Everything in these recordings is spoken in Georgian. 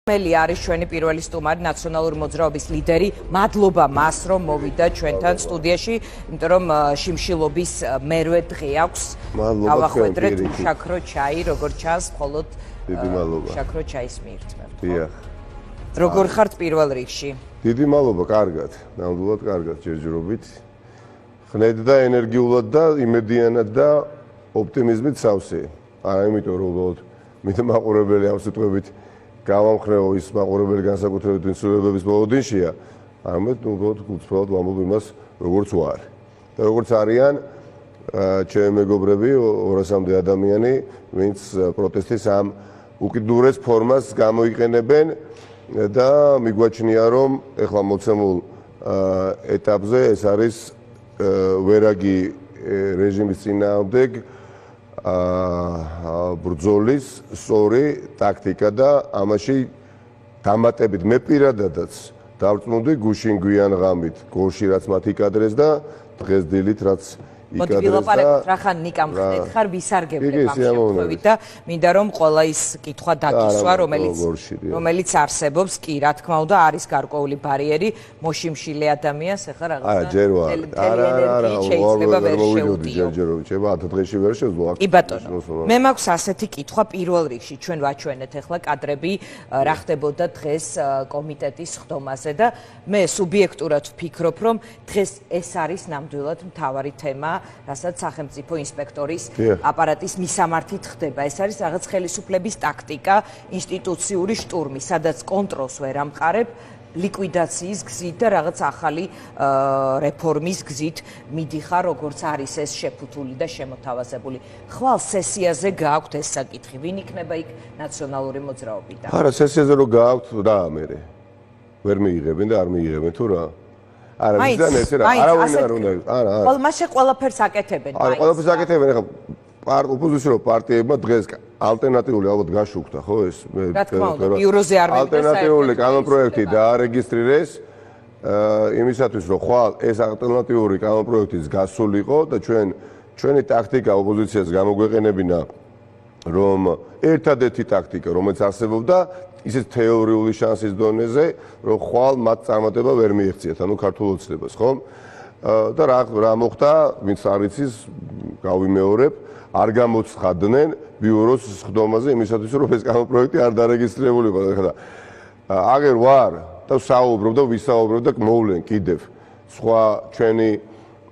მელი არის ჩვენი პირველი სტუმარი, ნაციონალური მოძრაობის ლიდერი. მადლობა მას, რომ მოვიდა ჩვენთან სტუდიაში, იმიტომ რომ შიმშილობის მერვე დღე აქვს. გავახვედრეთ უშაქრო ჩაი, როგორ ჩანს, მხოლოდ უშაქრო ჩაის მიირთმევთ. დიახ. როგორ ხართ პირველ რიგში? დიდი მადლობა, კარგად. ნამდვილად კარგად ჯერჯერობით. ხნედ და ენერგიულად და იმედიანად და ოპტიმიზმით სავსე. არა იმიტომ რომ უბრალოდ მით მაყურებელი ამ სიტყვებით გავამხრეო ის მაყურებელი განსაკუთრებით ინსულების მოლოდინშია, არამედ უბრალოდ გულწრფელად ვამბობ იმას, როგორც ვარ. და როგორც არიან ჩემი მეგობრები 200-მდე ადამიანი, ვინც პროტესტის ამ უკიდურეს ფორმას გამოიყენებენ და მიგვაჩნია, რომ ეხლა მოცემულ ეტაპზე ეს არის ვერაგი რეჟიმის წინააღმდეგ ბრძოლის სწორი ტაქტიკა და ამაში დამატებით მე პირადადაც დავწმუნდი გუშინ გვიან ღამით გოლში რაც მათ იკადრეს და დღეს დილით რაც მოდი ვილაპარაკოთ რახან ნიკამ ხდეთ ხარ ვისარგებლებ ამ შემთხვევით და მინდა რომ ყველა ის კითხვა დაგისვა რომელიც არსებობს კი რა თქმა უნდა არის გარკვეული ბარიერი მოშიმშილე ადამიანს ეხლა რაღაცა შეიძლება ვერ შეუდიო შეიძლება 10 დღეში ვერ შეძლო კი ბატონო მე მაქვს ასეთი კითხვა პირველ რიგში ჩვენ ვაჩვენეთ ეხლა კადრები რა ხდებოდა დღეს კომიტეტის ხდომაზე და მე სუბიექტურად ვფიქრობ რომ დღეს ეს არის ნამდვილად მთავარი თემა რასაც სახელმწიფო ინსპექტორის აპარატის მისამართით ხდება. ეს არის რაღაც ხელისუფლების ტაქტიკა, ინსტიტუციური შტურმი, სადაც კონტროლს ვერ ამყარებ, ლიკვიდაციის გზით და რაღაც ახალი რეფორმის გზით მიდიხარ, როგორც არის ეს შეფუთული და შემოთავაზებული. ხვალ სესიაზე გააქვთ ეს საკითხი, ვინ იქნება იქ ნაციონალური მოძრაობიდან? არა, სესიაზე რო გააქვთ და მე ვერ მიიღებენ და არ მიიღებენ თუ რა? არა, მისგან ესე რა, არავინ არ უნდა იყოს. არა. მაშინ ყველაფერს აკეთებენ. არა, ყველაფერს აკეთებენ, ეხლა ოპოზიციურ პარტიებმა დღეს ალტერნატიული ალბათ გაშუქდა, ხო ეს? რა თქმა უნდა, ბიუროზე არ მივიდა. ალტერნატიული კანონპროექტი დაარეგისტრირეს იმისათვის, რომ ხვალ ეს ალტერნატიული კანონპროექტიც გასულიყო და ჩვენი ტაქტიკა ოპოზიციას გამოგვეყენებინა, რომ ერთადერთი ტაქტიკა, რომელიც არსებობდა ისეთ თეორიული შანსის დონეზე, რომ ხვალ მათ წარმატება ვერ მიეღწიათ, ანუ ქართულ ოცნებას, ხო? და რა მოხდა, ვინც არ იცის, გავიმეორებ, არ გამოცხადდნენ ბიუროს ხდომაზე იმისათვის, რომ ეს კანონპროექტი არ დარეგისტრირებულიყო. ეხლა აგერ ვარ და საუბრობ და ვისაუბრებ და მოვლენ კიდევ სხვა ჩვენი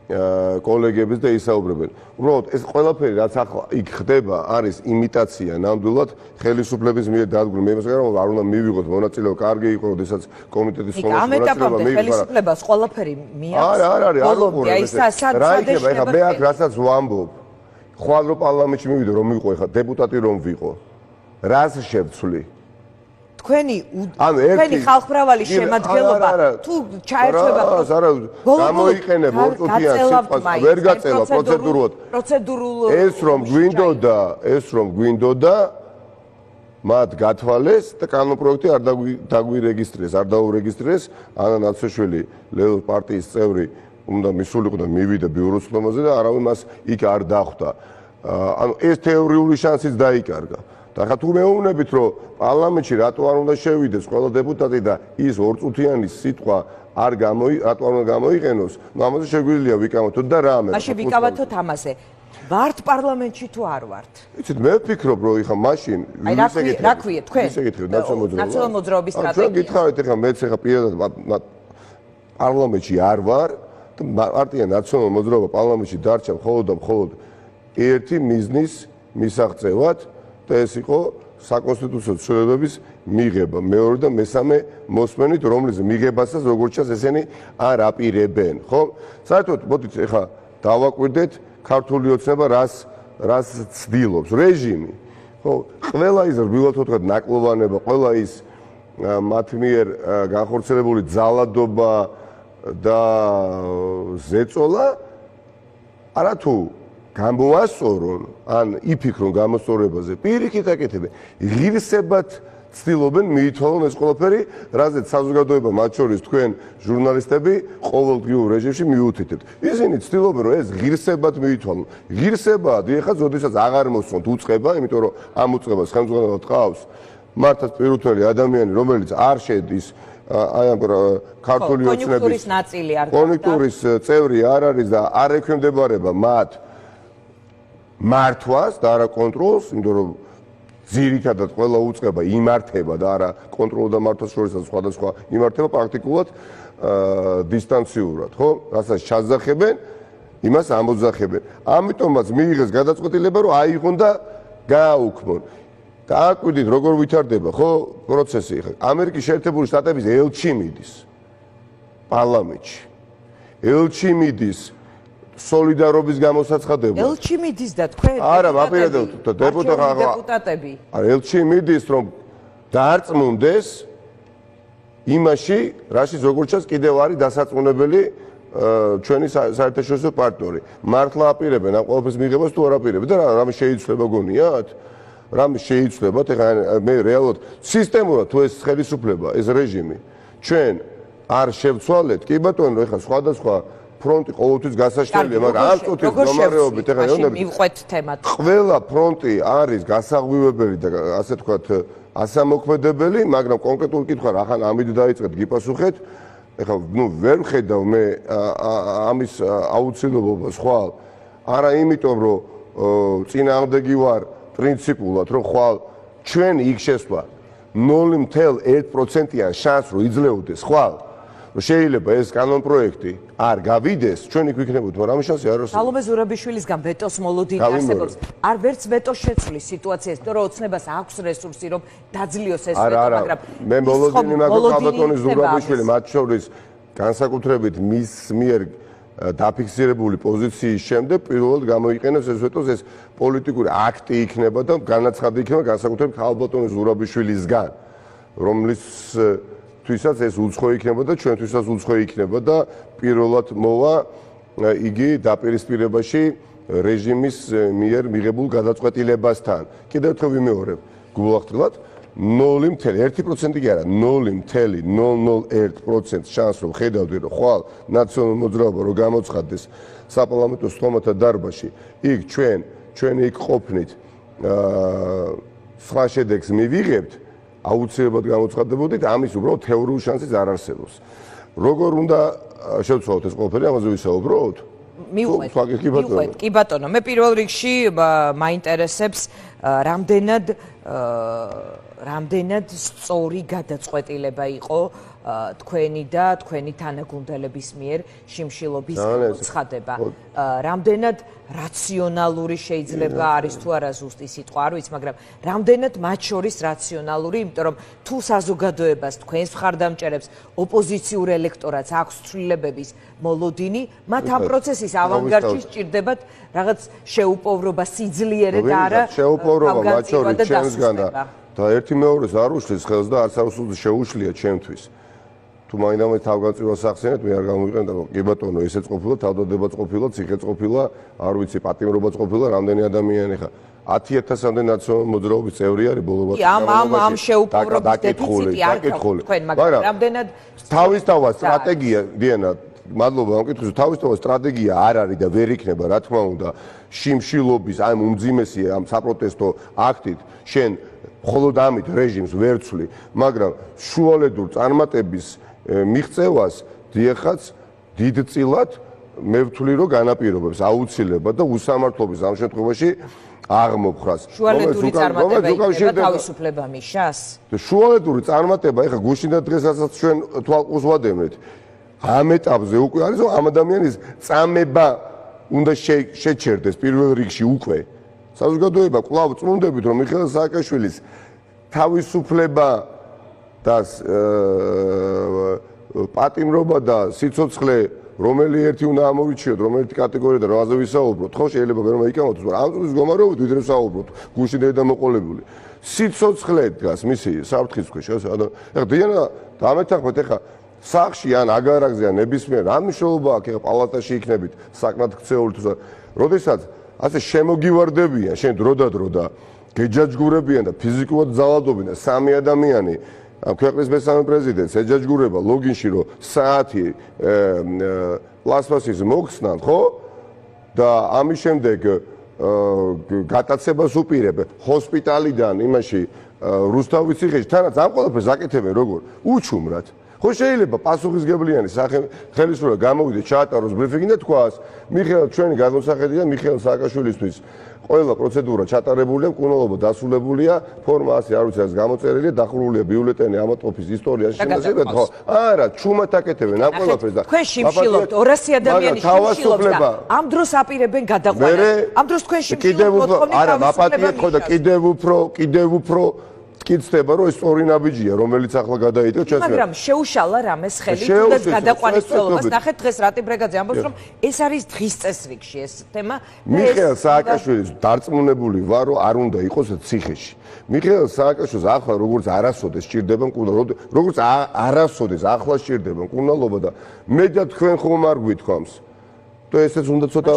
კოლეგების და ისაუბრებენ. უბრალოდ ეს ყველაფერი რაც ახლა იქ ხდება არის იმიტაცია ნამდვილად ხელისუფლების მიერ დადგმული. მე იმას ვამბობ, არ უნდა მივიღოთ მონაწილეობა, კარგი იყო, როდესაც კომიტეტის ხომაში მონაწილეობა მიიღო. ხელისუფლებას ყველაფერი მიაქვს. არა, არ უყურებ. რა იქნება, ეხლა მე აქ რასაც ვამბობ, ხვალ რო პარლამენტში მივიდო, რომ ვიყო ეხლა დეპუტატი რომ ვიყო. რას შევცვლი? თქვენი ხალხმრავალი შემადგენლობა თუ ჩაერთვება გამოიყენებ ორწუთიან სიტყვას ვერ გაწევა პროცედურულად ეს რომ გვინდოდა მათ გათვალეს და კანონპროექტი არ დაგვირეგისტრეს არ დაურეგისტრეს ანა ნაცვლიშვილი ლეონიდ პარტიის წევრი უნდა მისულიყო და მივიდა ბიუროს ხდომაზე და არავინ მას იქ არ დახვდა ანუ ეს თეორიული შანსიც დაიკარგა და ხა თუ მეუბნებით რომ პარლამენტში რატო არ უნდა შევიდეს ყველა დეპუტატი და ის ორწუთიანი სიტყვა რატო არ უნდა გამოიყენოს ნუ ამაზე შეგვიძლია ვიკავათოთ და რამე მაშინ ვიკავათოთ ამაზე ვართ პარლამენტში თუ არ ვართ იცით მე ვფიქრობ რომ იხა მაშინ რა ქვია თქვენ ნაციონალური მოძრაობის სტრატეგია გითხარით ეხლა მეც ეხლა პირადად პარლამენტში არ ვარ და პარტია ნაციონალური მოძრაობა პარლამენტში დარჩა მხოლოდ ერთი მიზნის მისაღწევად და ეს იყო საკონსტიტუციო ცვლილებების მიღება მეორე და მესამე მოსმენით რომლის მიღებასაც როგორც ჩანს ესენი არ აპირებენ ხო საერთოდ მოდით ეხლა დავაკვირდეთ ქართული ოცნება რას ცდილობს რეჟიმი ხო ყველა ის რბილად ვთქვათ ნაკლოვანება ყველა ის მათ მიერ განხორციელებული ძალადობა და ზეწოლა არათუ გამოასწორონ ან იფიქრონ გამოსწორებაზე პირიქით აკეთებენ ღირსებად ცდილობენ მიითვალონ ეს ყველაფერი რაზეც საზოგადოება მათ შორის თქვენ ჟურნალისტები ყოველდღიურ რეჟიმში მიუთითებთ ისინი ცდილობენ რომ ეს ღირსებად მიითვალონ ღირსებად ეხლა ზოდესაც აღარ მოსწონთ უწყება იმიტომ რომ ამ უწყებას ხელმძღვანელად ყავს მართლაც პირუთველი ადამიანი, რომელიც არ შედის აი ამ ქართული ოცნების ნაწილი არ კონjunktურის წევრი არ არის და არ ექვემდებარება მათ მართვას და არა კონტროლს, იმიტომ რომ ძირითადად ყველა უწყება იმართება და არა კონტროლ და მართვას შორის სხვადასხვა იმართება პრაქტიკულად დისტანციურად, ხო? რასაც ჩაძახებენ, იმას ამოძახებენ. ამიტომაც მიიღეს გადაწყვეტილება, რომ აიღონ და გააუქმონ. დააკვირდით, როგორ ვითარდება, ხო, პროცესი. ამერიკის შეერთებული შტატების ელჩი მიდის პარლამენტში. ელჩი მიდის სოლიდარობის გამოსაცხადებად. ელჩი მიდის და თქვენ არა, მაპირებად დეპუტატები. არა, ელჩი მიდის, რომ დაარწმუნდეს იმაში, რაშიც როგორც ჩანს კიდევ არის დასაწუნებელი ჩვენი საერთაშორისო პარტნიორი. მართლა აპირებენ ამ ყველაფრის მიღებას თუ არ აპირებენ და რამე შეიცვლება გონიათ? რამე შეიცვლებათ? ეხლა მე რეალურად სისტემურად თუ ეს ხელისუფლება, ეს რეჟიმი ჩვენ არ შევცვალეთ, კი ბატონო, ეხლა სხვადასხვა ფრონტი ყოველთვის გასაშლელია, მაგრამ ამ წუთის მდგომარეობით ეხლა მივყვეთ თემად. ყველა ფრონტი არის გასაღვივებელი და ასე თქვათ ასამოქმედებელი, მაგრამ კონკრეტული კითხვა რა ხან ამით დაიწყეთ გიპასუხეთ. ეხლა ვერ ვხედავ მე ამის აუცილებლობას ხვალ. არა იმიტომ რომ წინააღმდეგი ვარ პრინციპულად, რომ ხვალ ჩვენ იქ შესვლა 0.1%-იან შანსს რომ იძლეოდეს ხვალ. რომ შეიძლება ეს კანონპროექტი არ გავიდეს, ჩვენ იქ ვიქნებოდით, მაგრამ ამ შანსი არ არსებობს. სალომე ზურაბიშვილისგან ვეტოს მოლოდინი არსებობს. არ ვერც ვეტო შეცვლის სიტუაციას, იმიტომ რომ ოცნებას აქვს რესურსი, რომ დაძლიოს ეს ვეტო, მაგრამ მე მოლოდინი მაგრამ ალბათონი ზურაბიშვილი მათ შორის განსაკუთრებით მის მიერ დაფიქსირებული პოზიციის შემდეგ პირველად გამოიყენებს ეს ვეტოს, ეს პოლიტიკური აქტი იქნება და განაცხადი იქნება განსაკუთრებით ალბათონი ზურაბიშვილისგან, რომლის თვისაც ეს უცხო იქნება და ჩვენთვისაც უცხო იქნება და პირველად მოვა იგი დაპირისპირებაში რეჟიმის მიერ მიღებულ გადაწყვეტილებასთან. კიდევ ერთხელ ვიმეორებ, გულახდილად 0.1% კი არა, 0.001% შანსს რომ ხედავდი, რომ ხვალ ნაციონალურ მოძრაობა რომ გამოცხადდეს საპარლამენტო სტომათა დარბაზში, იქ ჩვენ იქ ყოფნით სხვა შედეგს მივიღებთ, აუცილებლად გამოცხადდებოდით, ამის უბრალოდ თეორიული შანსიც არ არსებობს. როგორ უნდა შევცვალოთ ეს ყველაფერი, ამაზე ვისაუბროთ? მივყვეთ, კი ბატონო, მე პირველ რიგში მაინტერესებს რამდენად სწორი გადაწყვეტილება იყო თქვენი და თქვენი თანაგუნდელების მიერ შიმშილობის მოცხადება. რამდენად რაციონალური შეიძლება არის თუ არა ზუსტი სიტყვა, არ ვიცი, მაგრამ რამდენად მათ შორის რაციონალური, იმიტომ რომ თუ საზოგადოებას თქვენს მხარდამჭერებს ოპოზიციურ ელექტორატს აქვს ცვლილებების მოლოდინი, მათ ამ პროცესის ავანგარდში სჭირდებათ რაღაც შეუპოვრობა, სიძლიერე და არა შეუპოვრობა მათ შორის ჩემსგან და ერთი მეორეს არ უშლის ხელს და არც არ უსულს შეუშლია ჩემთვის. თუ მაინდამაინც თავგანწირვას ახსენეთ, მე არ გამოვიყენ და კი ბატონო, ესეც ყოფილა თავდადებაც ყოფილა, ციხეც ყოფილა, არ ვიცი, პატიმრობაც ყოფილა, რამდენი ადამიანი ხა 10,000-მდე ნაციონალური მოძრაობის წევრი არის ბოლო ამ შეუპოვრობის დეფიციტი არ თქვენ, მაგრამ რამდენად თავისთავად სტრატეგია, დიანა, მადლობა ამ კითხვაზე, თავისთავად სტრატეგია არ არის და ვერ იქნება, რა თქმა უნდა, შიმშილობის ამ უმძიმესი ამ საპროტესტო აქტით შენ მხოლოდ ამით რეჟიმს ვერ ცვლი, მაგრამ შუალედურ წარმატების მიღწევას დიახაც დიდწილად მე ვთვლი, რომ განაპირობებს აუცილებლად და უსამართლობის ამ შემთხვევაში აღმოფხრას. შუალედური წარმატება იქნება თავისუფლება მიშას? შუალედური წარმატება, ეხლა გუშინ და დღეს რასაც ჩვენ თვალყურს ვადევნეთ, ამ ეტაპზე უკვე არის, რომ ამ ადამიანის წამება უნდა შეჩერდეს პირველ რიგში უკვე. საზოგადოება კვლავ წმუნდებით, რომ მიხეილ სააკაშვილის თავისუფლება და პატიმრობა და სიცოცხლე რომელი ერთი უნდა ამოვიჩიოთ, რომელი კატეგორია და რაზე ვისაუბროთ, ხო შეიძლება ვერ მოიკავოთ, მაგრამ ამ წუთის მდგომარეობით ვიდრე ვსაუბროთ, გუშინ და მოყოლებული. სიცოცხლე დგას მისი საფრთხის ქვეშ, ეხლა დიანა დამეთანხმეთ, ეხლა სახში ან აგარაკზე ან ნებისმიერ რა მნიშვნელობა აქვს, ეხლა პალატაში იქნებით საკმაოდ ქცეული თუ როდესაც ასე შემოგივარდებიან შენ დროდადრო და გეჯაჯგურებიან და ფიზიკურად ძალადობენ და სამი ადამიანი ამ ქვეყნის მესამე პრეზიდენტს ეჯაჯგურება ლოგინში რომ საათი პლასმასის მოხსნან, ხო? და ამის შემდეგ გატაცებას უპირებ ჰოსპიტალიდან იმაში რუსთავის ციხეში, თანაც ამ ყველაფერს აკეთებენ როგორ? უჩუმრად. ხო შეიძლება პასუხისგებლიანი ხელისუფლება გამოვიდეს, ჩაატაროს ბრიფინგი და თქვას, მიხეილ ჩვენი გადმოსახედიდან მიხეილ სააკაშვილისთვის ყველა პროცედურა ჩატარებულია, მკურნალობა დასრულებულია, ფორმა ასე არ ვიცი, გამოწერილია, დახურულია ბიულეტენი ამატოფის ისტორიაში, შემოსება ხო? არა, ჩუმად აკეთებენ ამ ყველაფერს და თქვენ შიმშილობთ 200 ადამიანი შიმშილობს და ამ დროს აპირებენ გადაყვანას. ამ დროს თქვენ შიმშილობთ არა, მაპატიეთ ხო და კიდევ უფრო კიცდება რომ ეს სწორი ნაბიჯია რომელიც ახლა გადაიდგა ჩვენს მაგრამ შეუშალა რამეს ხელი თუნდაც გადაყვანის ცოლობას ნახეთ დღეს რატიბრეგაძე ამბობს რომ ეს არის დღის წესრიგში ეს თემა მიხეილ სააკაშვილის დარწმუნებული ვარ რომ არ უნდა იყოს ციხეში მიხეილ სააკაშვილს ახლა როგორც არასოდეს სჭირდება მკურნალობა როგორც არასოდეს ახლა სჭირდება მკურნალობა და მე და თქვენ ხომ არ გვითქვამს то ესეც უნდა ცოტა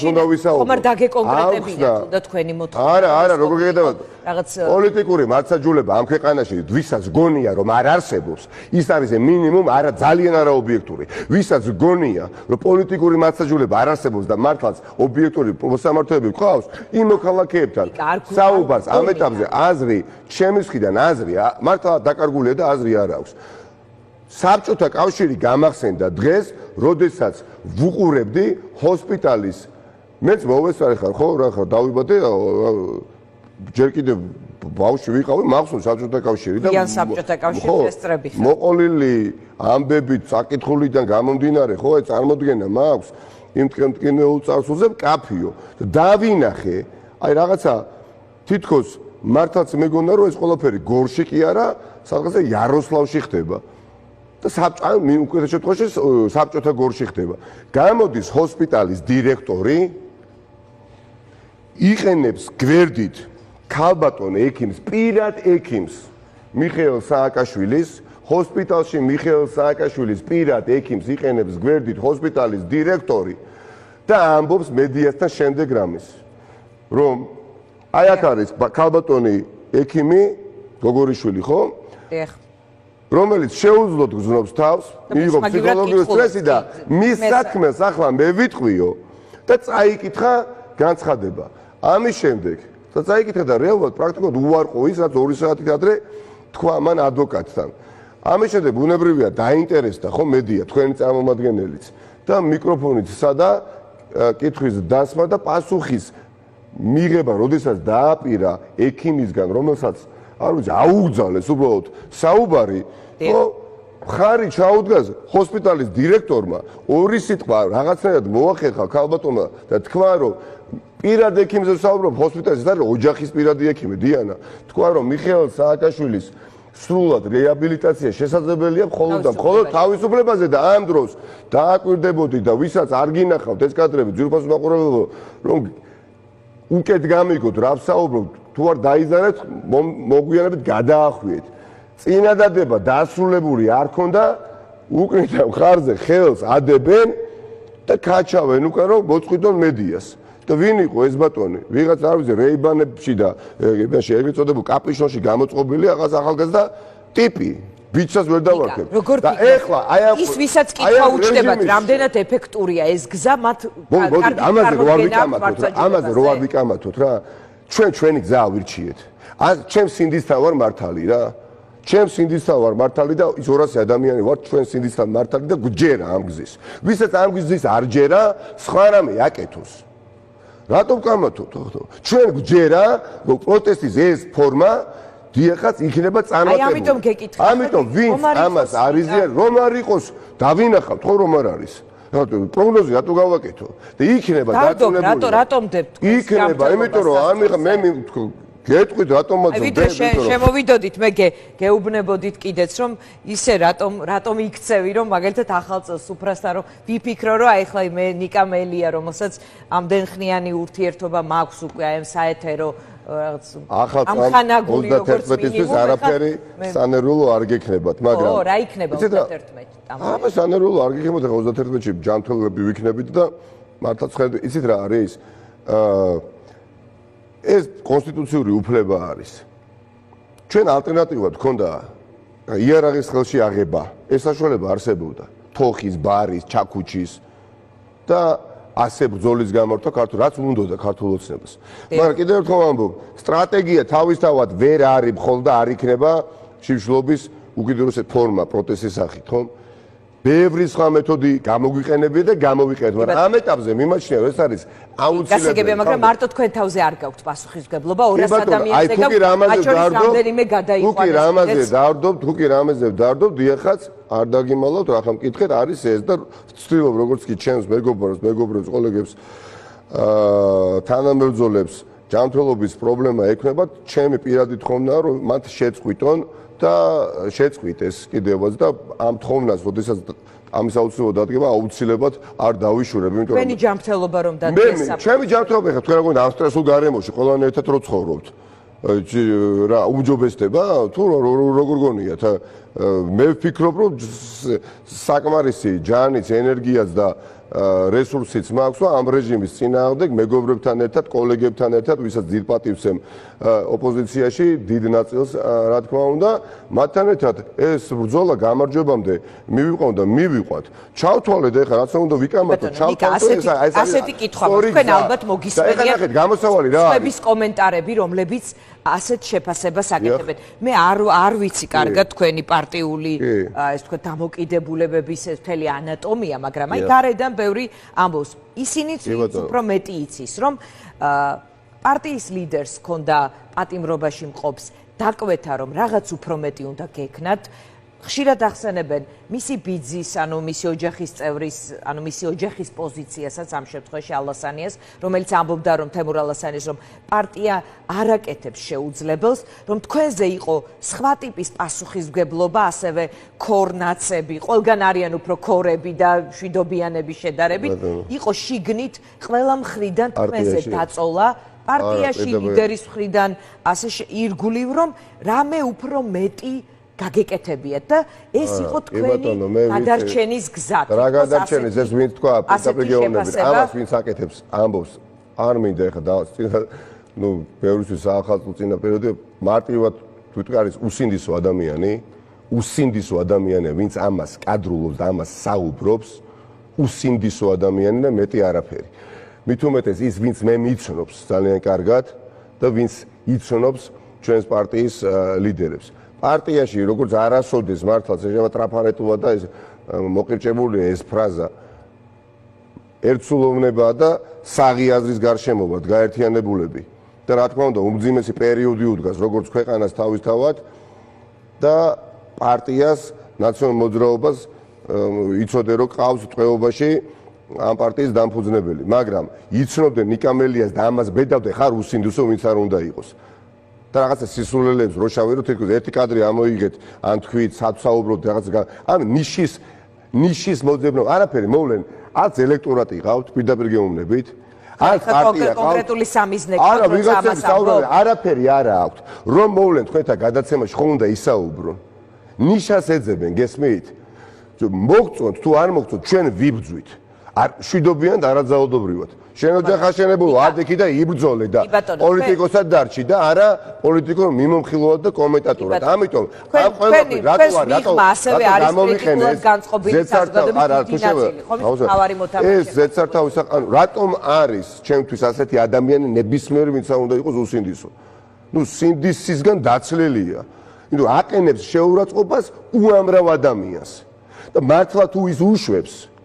უნდა ვისაუბრო. ხომ არ დაგეკონკრეტებინათ და თქვენი მოთხოვნა. არა, როგორ გეკეთებათ? რაღაც პოლიტიკური მართლმსაჯულება ამ ქვეყანაში ვისაც გონია რომ არ არსებობს, ის არის მინიმუმ არა ძალიან არაობიექტური. ვისაც გონია რომ პოლიტიკური მართლმსაჯულება არ არსებობს და მართლაც ობიექტური მოსამართლეები გვყავს, იმ მოქალაქეებთან საუბარს ამ ეტაპზე აზრი, ჩემის მხრიდან აზრი მართლა დაკარგულია და აზრი არ აქვს. საბჭოთა კავშირი გამახსენდა დღეს, როდესაც ვუყურებდი ჰოსპიტალის მეც მოვესწარი ხარ ხო რა ხარ დავიბადე ჯერ კიდევ ბავშვი ვიყავი მახსოვს საბჭოთა კავშირი და საბჭოთა კავშირის წრები ხარ მოყოლილი ამბებით საკითხულიდან გამომდინარე ხო წარმოდგენა მაქვს იმ ტკევნეულ წარსულზე კაფიო და დავინახე აი რაღაცა თითქოს მართლაც მეგონა რომ ეს ყველაფერი გორში კი არა სადღაც იაროსლავში ხდება და უკეთ შემთხვევაში საბჭოთა გორში ხდება. გამოდის ჰოსპიტალის დირექტორი იყენებს გვერდით ქალბატონ ექიმს, პირად ექიმს მიხეილ სააკაშვილის, ჰოსპიტალში მიხეილ სააკაშვილის პირად ექიმს იყენებს გვერდით ჰოსპიტალის დირექტორი და ამბობს მედიასთან შემდეგ რამის. რომ აი აქ არის ქალბატონი ექიმი, გოგორიშვილი, ხო? დიახ. რომელიც შეუძლოდ გზნობს თავს, მიიღო ფსიქოლოგიური სტრესი და მის საქმეს ახლა მე ვიტყვიო და წაიკითხა განცხადება. ამის შემდეგ და წაიკითხა და რეალურად პრაქტიკულად უარყო ის, რაც 2 საათით ადრე თქვა მან ადვოკატთან. ამის შემდეგ ბუნებრივია დაინტერესდა ხო მედია, თქვენი წარმომადგენელიც და მიკროფონით სადა კითხვის დასმა და პასუხის მიღება, როდესაც დააპირა ექიმისგან, რომელსაც არ ვიცი, აუგზავნეს უბრალოდ საუბარი, ხო? ხარი ჩაუდგას ჰოსპიტალის დირექტორმა, ორი სიტყვა რაღაცნაირად მოახერხა ქალბატონმა და თქვა, რომ პირად ექიმზე საუბრობ ჰოსპიტალში, ეს არის ოჯახის პირადი ექიმი, დიანა. თქვა, რომ მიხეილ სააკაშვილის სრულად რეაბილიტაცია შესაძლებელია მხოლოდ და მხოლოდ თავისუფლებაზე და ამ დროს დააკვირდებოდი და ვისაც არ გინახავთ ეს კადრები ძვირფას მაყურებელო, რომ უკეთ გამიგოთ, რა ვსაუბრობთ, თუ არ დაიზარეთ, მოგვიანებით გადაახვიეთ. წინადადება დასრულებული არ ქონდა, უკრინდელ ხარზე ხელს ადებენ და ქაჩავენ უკან რომ მოწყვიტონ მედიას. და ვინ იყო ეს ბატონი? ვიღაც არ ვიცი, რეიბანებში და იმაში ეგრეთ წოდებულ კაპიშონში გამოწყობილი რაღაც ახალგაზრდა ტიპი. ბიჭსაც ვერ დავარქებ. და ეხლა აი ამ ის ვისაც კითხვა უჩნდებათ, რამდენად ეფექტურია ეს გზა მათ ამაზე რო არ ვიკამათოთ რა. ჩვენი გზა ავირჩიეთ. ჩემ სინდისთან ვარ მართალი რა. ჩემ სინდისთან ვარ მართალი და ის 200 ადამიანი ვარ ჩვენ სინდისთან მართალი და გჯერა ამ გზის. ვისაც ამ გზის არ ჯერა, სხვა რამე აკეთოს. რატომ კამათობთ? ჩვენ გჯერა, რომ პროტესტის ეს ფორმა დიახაც იქნება წარმატებული. აი ამიტომ გეკითხა. ამიტომ ვინც ამას არიზიან, რომ არ იყოს, დავინახავთ ხო რომ არ არის. პროგნოზი რატო გავაკეთო? და იქნება დაწუნებული. რატომ დებთ? იქნება, იმიტომ რომ არ მე გეტყვით რატომ მოძებნე? შემოვიდოდით, მე გეუბნებოდით კიდეც რომ ისე რატომ იქცევი რომ მაგალითად ახალ წელს უფრასთან რომ ვიფიქრო რომ აი ხლა მე ნიკა მელია რომელსაც ამდენხნიანი ურთიერთობა მაქვს უკვე აი ამ საეთერო რაღაც ამხანაგური როგორც მინიმუმ არაფერი სანერულო არ გექნებათ, მაგრამ ო რა იქნება 31-ში? აბა სანერულო არ გექნებათ, 31-ში ჯანმრთელები ვიქნებით და მართლაც ხედავთ, იცით რა არის? ეს კონსტიტუციური უფლება არის. ჩვენ ალტერნატივა გქონდა იარაღის ხელში აღება. ეს საშუალება არსებობდა. თოხის, ბარის, ჩაქუჩის და ასე ბრძოლის გამართა ქართულ რაც უნდა ქართულ ოცნებას. მაგრამ კიდევ ერთხელ ვამბობ, სტრატეგია თავისთავად ვერ არის მხოლოდ და არ იქნება შიმშილობის უკიდურესი ფორმა პროტესტის სახით, ხო? ბევრი სხვა მეთოდი გამოგვიყენებია და გამოვიყენებთ, მაგრამ ამ ეტაპზე მიმაჩნია ეს არის აუცილებელი. გასაგებია, მაგრამ მარტო თქვენ თავზე არ გაქვთ პასუხისმგებლობა 200 ადამიანზე გაქვთ. რამდენიმე გადაიყვანეს. თუ კი რამეზე დავდობ, დიახაც არ დაგიმალავთ, რა ხომ მკითხეთ, არის ეს და ვცდილობ როგორც კი ჩემს მეგობრებს, კოლეგებს, თანამებრძოლებს ჯანმრთელობის პრობლემა ექნებათ, ჩემი პირადი თხოვნაა, რომ მათ შეწყვიტონ და შეწყვით ეს კიდევაც და ამ თხოვნას, როდესაც ამის აუცილებლად დადგება, აუცილებლად არ დავიშურებ, იმიტომ რომ თქვენი ჯანმრთელობა რომ დადგეს. ჩემი ჯანმრთელობა ხა თქვენ როგორ ამ სტრესულ გარემოში ყველანი ერთად რო ცხოვრობთ. რა უმჯობესდება თუ როგორ გონიათ? მე ვფიქრობ, რომ საკმარისი ჯანიც, ენერგიაც და რესურსიც მაქვს, რომ ამ რეჟიმის წინააღმდეგ მეგობრებთან ერთად, კოლეგებთან ერთად, ვისაც ძირპატივცემ ოპოზიციაში დიდ ნაწილს, რა თქმა უნდა, მათთან ერთად ეს ბრძოლა გამარჯვებამდე მივიყვათ. ჩავთვალეთ ეხლა, რაც უნდა ვიკამათოთ, ჩავთვალეთ ასეთი კითხვა, თქვენ ალბათ მოგისმენია. ეხლა ნახეთ, გამოსავალი რა არის? ხების კომენტარები, რომლებიც ასეთ შეფასებას აკეთებენ. მე არ ვიცი კარგად თქვენი პარტიული, ეს თქვა დამოკიდებულებების მთელი ანატომია, მაგრამ აი გარედან ბევრი ამბობს. ისინიც უფრო მეტი იცის, რომ პარტიის ლიდერს ქონდა პატიმრობაში მყოფს დაკვეთა, რომ რაღაც უფრო მეტი უნდა გექნათ. ხშირად ახსენებენ მისი ბიძის, ანუ მისი ოჯახის წევრის, ანუ მისი ოჯახის პოზიციასაც ამ შემთხვევაში ალასანიას, რომელიც ამბობდა, რომ თემურ ალასანიას, რომ პარტია არ აკეთებს შეუძლებელს, რომ თქვენზე იყო სხვა ტიპის პასუხისმგებლობა, ასევე ქორნაცები, ყველგან არიან უფრო ქორები და შვიდობიანების შედარებით, იყო შიგნით ყველა მხრიდან თქვენზე დაწოლა, პარტიაში ლიდერის მხრიდან ასე ირგვლივ, რომ რამე უფრო მეტი გაგეკეთებიათ და ეს იყო თქვენი გადარჩენის გზა. რა გადარჩენის ეს ვინც თქვა პარტიულები, ამას ვინც აკეთებს, ამბობს, არ მინდა ეხლა ბევრისთვის ახალწლ წინა პერიოდი მარტივად თვითონ არის უსინდისო ადამიანი, ვინც ამას კადრულობს და ამას საუბრობს, უსინდისო ადამიანი და მეტი არაფერი. მით უმეტეს ის ვინც მე მიცნობს ძალიან კარგად და ვინც იცნობს ჩვენს პარტიის ლიდერებს. პარტიაში როგორც არასოდეს მართლაც ეჟევა ტრაფარეტულა და ეს მოყირჭებული ეს ფრაზა ერთსულოვნებაა და საღი აზრის გარშემოვა გაერთიანებულები და რა თქმა უნდა უმძიმესი პერიოდი უდგას როგორც ქვეყანას თავისთავად და პარტიას ნაციონალურ მოძრაობას იცოდე რომ ყავს ტყვეობაში ამ პარტიის დამფუძნებელი მაგრამ იცნობდნენ ნიკამელიას და ამას ბედავდნენ ხარ უსინდისო ვინც არ უნდა იყოს და რაღაცა სისულელეებს რო შავერო თქოს ერთი კადრი ამოიგეთ ან თქვით საცაუბროთ რაღაცა ან ნიშის მოძებნო არაფერი მოვლენ არც ელექტორატი ყავთ პირდაპირ გეუბნებით ან პარტია კონკრეტული სამიზნე არა ვიღაცებს საუბრობენ არაფერი არა აქვთ რომ მოვლენ თქვენთან გადაცემაში ხომ უნდა ისაუბრონ ნიშას ეძებენ გესმით მოგწონთ თუ არ მოგწონთ ჩვენ ვიბძვით არ შვიდობიან და არაძაუდობრივად შენ ოჯახ აშენებულო ადექი და იბრძოლე და პოლიტიკოსად დარჩი და არა პოლიტიკურ მიმომხილვად და კომენტატორად ამიტომ ამ ყველაფერი რატო ასევე არის პოლიტიკურად განწყობილი საზოგადოების დინაცილი ხომ თავარი მოთამაშე ეს ზეცართავის ანუ რატომ არის ჩემთვის ასეთი ადამიანი ნებისმიერი ვინც არ უნდა იყოს უსინდისო ნუ სინდისისგან დაცლილია ნუ აყენებს შეურაცხყოფას უამრავ ადამიანს და მართლა თუ ის უშვებს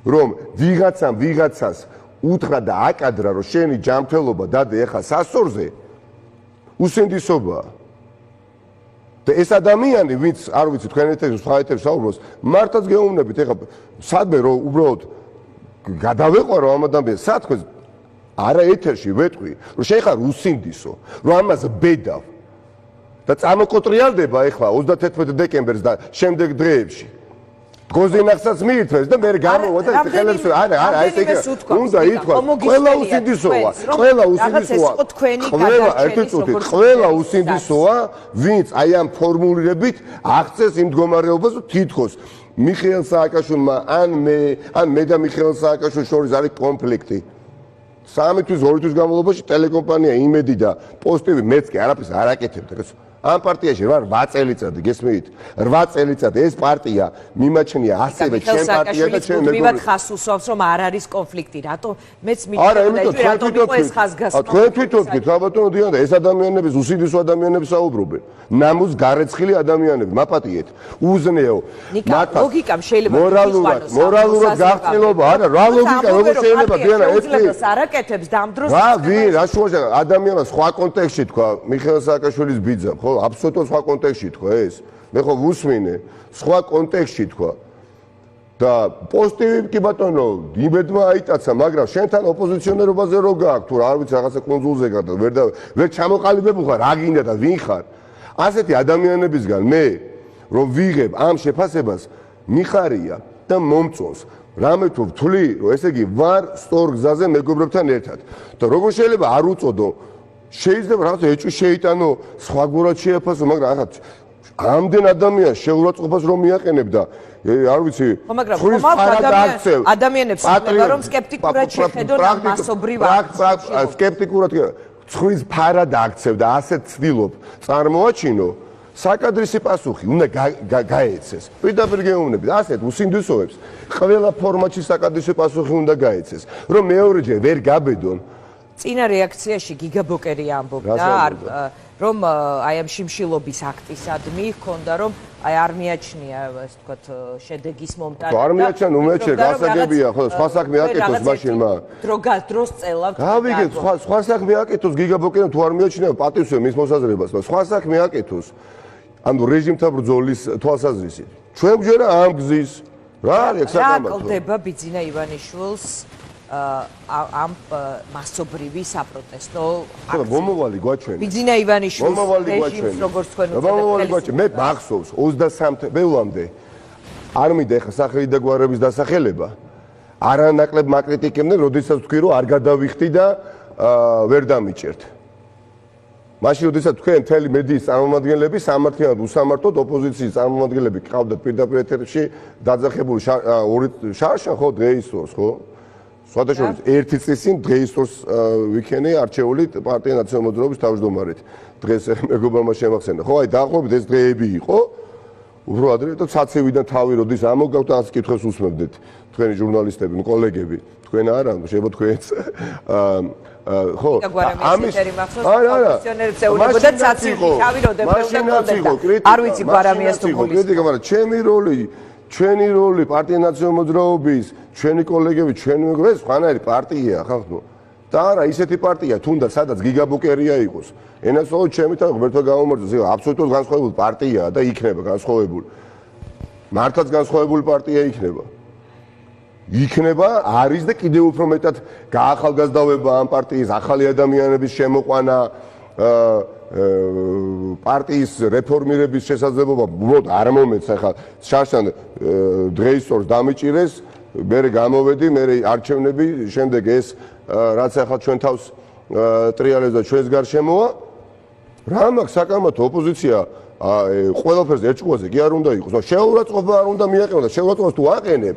რომ ვიღაცას უთხრა და აკადრა რომ შენი ჯანმრთელობა დადე ეხა სასწორზე უსინდისობაა და ეს ადამიანი ვინც არ ვიცი თქვენ ეთერში სხვა ეთერში საუბრობს მართლაც გეუბნებით ეხა სადმე რომ უბრალოდ გადავეყვარო ამ ადამიანს სათქვეს არა ეთერში ვეტყვი რომ შენ ხარ უსინდისო რომ ამას ბედავ და წამოკოტრიალდება ეხლა 31 დეკემბერს და შემდეგ დღეებში გოზინახსაც მიირთმევს და მე გამოვა და ხელებს არა ეს ეგ უნდა ითქვა ყველა უსინდისოა ყველა უსინდისოა ვინც აი ამ ფორმულირებით აღწევს იმ მდგომარეობას თითქოს მიხეილ სააკაშვილმა ან მე და მიხეილ სააკაშვილის შორის არის კონფლიქტი 3 თვის 2 თვის განმავლობაში ტელეკომპანია იმედი და პოსტივი მეც კი არაფერს არ აკეთებდა ამ პარტიაში ვარ 8 წელიწადი, გესმით? 8 წელიწადი ეს პარტია მიმაჩნია ასევე ჩემ პარტია და ჩემ მეგობრებს ხას უსვამს რომ არ არის კონფლიქტი. რატო მეც არა, იმიტომ თქვენ თვითონ გით, რა ბატონო დიანა, ეს ადამიანები უსიდის ადამიანები საუბრობენ. ნამუს გარეცხილი ადამიანები, მაპატიეთ. უზნეო. ლოგიკამ შეიძლება მორალურად გაღწილობა, არა, რა ლოგიკა, როგორ შეიძლება დიანა ეს არაკეთებს დამდროს რა შუაში ადამიანმა სხვა კონტექსტში თქვა მიხეილ სააკაშვილის ბიძამ, ხო, აბსოლუტურად სხვა კონტექსტში თქვა ეს. მე ხო ვუსმინე, სხვა კონტექსტში თქვა. და პოზიტივი კი ბატონო, იმედმა აიტაცა, მაგრამ შენთან ოპოზიციონერობაზე რო გააქვს, თუ არ ვიცი რაღაცა კონძულზე გარ და ვერ ჩამოყალიბებულ ხარ, რა გინდა და ვინ ხარ? ასეთი ადამიანებისგან მე რომ ვიღებ ამ შეფასებას მიხარია და მომწონს. რამე თუ ვთვლი, რომ ესე იგი ვარ სწორ გზაზე მეგობრებთან ერთად. და როგორ შეიძლება არ უწოდო? შეიძლება რაღაცა ეჭვი შეიტანო, სხვაგურად შეაფასო, მაგრამ ახლა ამდენ ადამიანს შეურაცხყოფას რომ მიაყენებ და არ ვიცი, ხრის ფარად აქცევ. ადამიანებს ეხება რომ სკეპტიკურად შეხედონ ამ მასობრივ აქტს. სკეპტიკურად ხრის ფარად აქცევ და ასეთ ცდილობ წარმოაჩინო. საკადრისი პასუხი უნდა გაეცეს. პირდაპირ გეუბნებით, ასეთ უსინდისოებს ყველა ფორმატში საკადრისი პასუხი უნდა გაეცეს, რომ მეორეჯერ ვერ გაბედონ. წინა რეაქციაში გიგაბოკერი ამბობდა, რომ აი ამ შიმშილობის აქტისადმი ჰქონდა, რომ აი არ მიაჩნია, ასე ვთქვათ, შედეგის მომტანი. არ მიაჩნია, უმეჩე გასაგებია, ხო, სხვა საქმე აკეთოს მაშინ მაგ. დროს წელავთ. გავიგეთ, სხვა საქმე აკეთოს გიგაბოკერმა თუ არ მიაჩნია, პატივსვე მის მოსაზრებას, მაგრამ სხვა საქმე აკეთოს. ანუ რეჟიმთან ბრძოლის თვალსაზრისით. ჩვენ გვჯერა ამ გზის. რა არის საკამათო? რა კლდება ბიძინა ივანიშვილს ამ მასობრივი საპროტესტო აქცია. მომავალი გვაჩვენა. ბიძინა ივანიშვილს რეჟიმს როგორც თქვენ უწოდებთ. მე მახსოვს 23 თებერვალამდე არ მინდა ხა სახელი და გვარების დასახელება. არანაკლებ მაკრიტიკებდნენ, როდესაც თქვი რომ არ გადავიხდი და ვერ დამიჭერთ. მაშინ როდესაც თქვენ მთელი მედიის წარმომადგენლები სამართლიანად უსამართლოდ ოპოზიციის წარმომადგენლები ყავდათ პირდაპირ ეთერში დაძახებული შარშან ხო დღეისწორს ხო? სხვადასხვა ერთი წლის წინ დღეისწორს ვიქენი არჩეული პარტია ნაციონალ-მოძრაობის თავმჯდომარედ. დღეს მეგობრებმა შემახსენდა. ხო, აი დაახლოებით ეს დღეები იყო. უფრო ადრე და ცაცივიდან თავი როდის ამოგავთ ამ კითხვას უსმენდეთ თქვენი ჟურნალისტები, კოლეგები. თქვენ არა, შეიძლება თქვენც ხო, ამის ოპოზიციონერებს ეუბნებოდა ცაცივი თავი როდებოდა. არ ვიცი გვარამიას თუ გულის. კრიტიკა, მაგრამ ჩვენი როლი პარტია ნაციონალ-მოძრაობის, ჩვენი კოლეგები, ჩვენი მეგობრები, სხვანაირი პარტია ხალხ ნუ. და არა ისეთი პარტია, თუნდაც სადაც გიგაბოკერია იყოს. ენასწორად ჩემი თავი ღმერთმა გამომართოს, ეს აბსოლუტურად განსხვავებული პარტიაა და იქნება განსხვავებული. მართლაც განსხვავებული პარტია იქნება, არის და კიდევ უფრო მეტად გაახალგაზრდავება ამ პარტიის ახალი ადამიანების შემოყვანა, პარტიის რეფორმირების შესაძლებლობა უბრალოდ არ მომეც ახლა შარშან დღეისწორს დამიჭირეს, მე გამოვედი, მე არჩევნები, შემდეგ ეს რაც ახლა ჩვენ თავს ტრიალებს და ჩვენს გარშემოა, რა მაქვს საკამათო ოპოზიცია ყველაფერზე ერთჭუაზე კი არ უნდა იყოს, შეურაცხყოფა არ უნდა მიაყენო და შეურაცხყოფას თუ აყენებ